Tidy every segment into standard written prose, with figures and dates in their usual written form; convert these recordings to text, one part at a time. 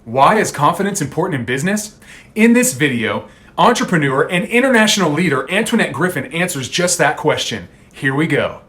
Why is confidence important in business? In this video, entrepreneur and international leader Antoinette Griffin answers just that question. Here we go.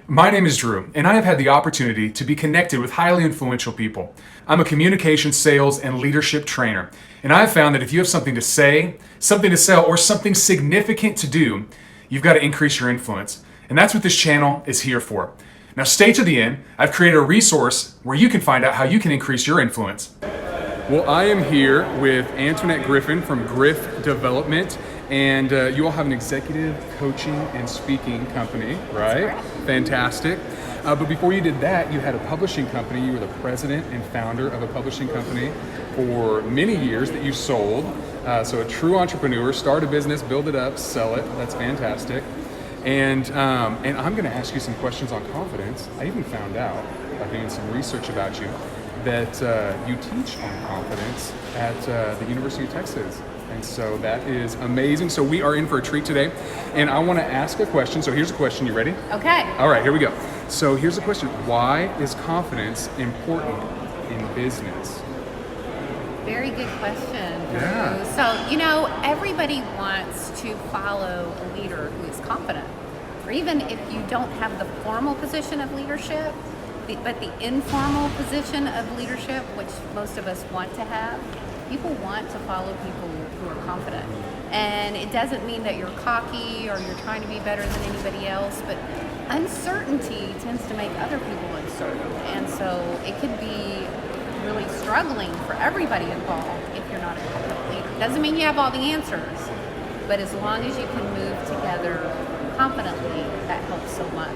My name is Drew, and I have had the opportunity to be connected with highly influential people. I'm a communication, sales, and leadership trainer, and I have found that if you have something to say, something to sell, or something significant to do, you've got to increase your influence. And that's what this channel is here for. Now stay to the end. I've created a resource where you can find out how you can increase your influence. Well, I am here with Antoinette Griffin from Griff Development, and you all have an executive coaching and speaking company, right? That's correct. Fantastic. But before you did that, you had a publishing company. You were the president and founder of a publishing company for many years that you sold. So a true entrepreneur, start a business, build it up, sell it. That's fantastic. And I'm going to ask you some questions on confidence. I even found out by doing some research about you that you teach on confidence at the University of Texas. And so that is amazing. So we are in for a treat today. And I want to ask a question. So here's a question. You ready? Okay. All right, here we go. So here's a question. Why is confidence important in business? Very good question, Drew. Yeah. So, everybody wants to follow a leader who is confident. Or even if you don't have the formal position of leadership, but the informal position of leadership, which most of us want to have, people want to follow people who are confident. And it doesn't mean that you're cocky or you're trying to be better than anybody else, but uncertainty tends to make other people uncertain. And so it could be really struggling for everybody involved if you're not a confident leader. Doesn't mean you have all the answers, but as long as you can move together confidently, that helps so much.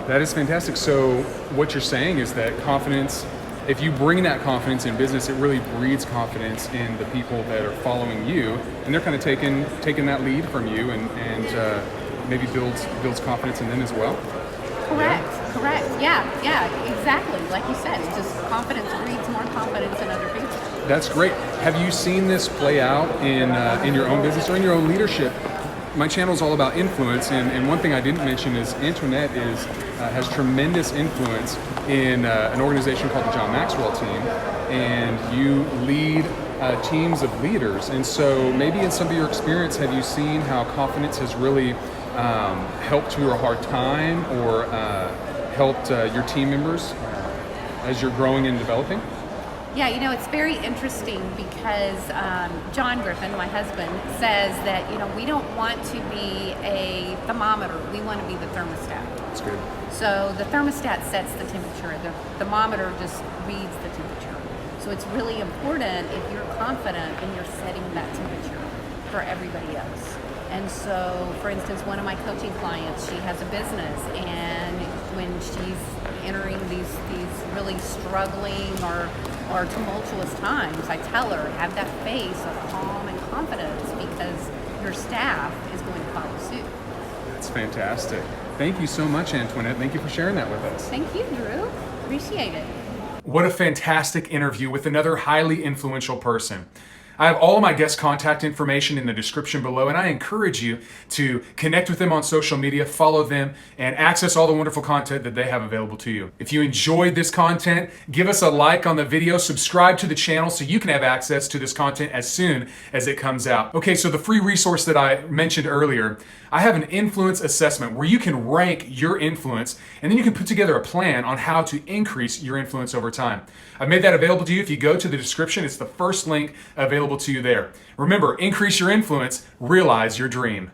That is fantastic. So what you're saying is that confidence, if you bring that confidence in business, it really breeds confidence in the people that are following you, and they're kind of taking that lead from you and maybe builds confidence in them as well. Correct. Yeah, exactly. Like you said, it's just confidence breeds more confidence in other people. That's great. Have you seen this play out in your own business or in your own leadership? My channel is all about influence, and one thing I didn't mention is Antoinette has tremendous influence in an organization called the John Maxwell Team, and you lead teams of leaders. And so maybe in some of your experience, have you seen how confidence has really helped through a hard time or helped your team members as you're growing and developing? Yeah, it's very interesting because John Griffin, my husband, says that, we don't want to be a thermometer. We want to be the thermostat. That's good. So the thermostat sets the temperature. The thermometer just reads the temperature. So it's really important if you're confident and you're setting that temperature for everybody else. And so, for instance, one of my coaching clients, she has a business, and when she's entering these really struggling or tumultuous times, I tell her, have that face of calm and confidence because your staff is going to follow suit. That's fantastic. Thank you so much, Antoinette. Thank you for sharing that with us. Thank you, Drew. Appreciate it. What a fantastic interview with another highly influential person. I have all of my guest contact information in the description below, and I encourage you to connect with them on social media, follow them, and access all the wonderful content that they have available to you. If you enjoyed this content, give us a like on the video, subscribe to the channel so you can have access to this content as soon as it comes out. Okay, so the free resource that I mentioned earlier, I have an influence assessment where you can rank your influence, and then you can put together a plan on how to increase your influence over time. I've made that available to you. If you go to the description, it's the first link available to you there. Remember, increase your influence, realize your dream.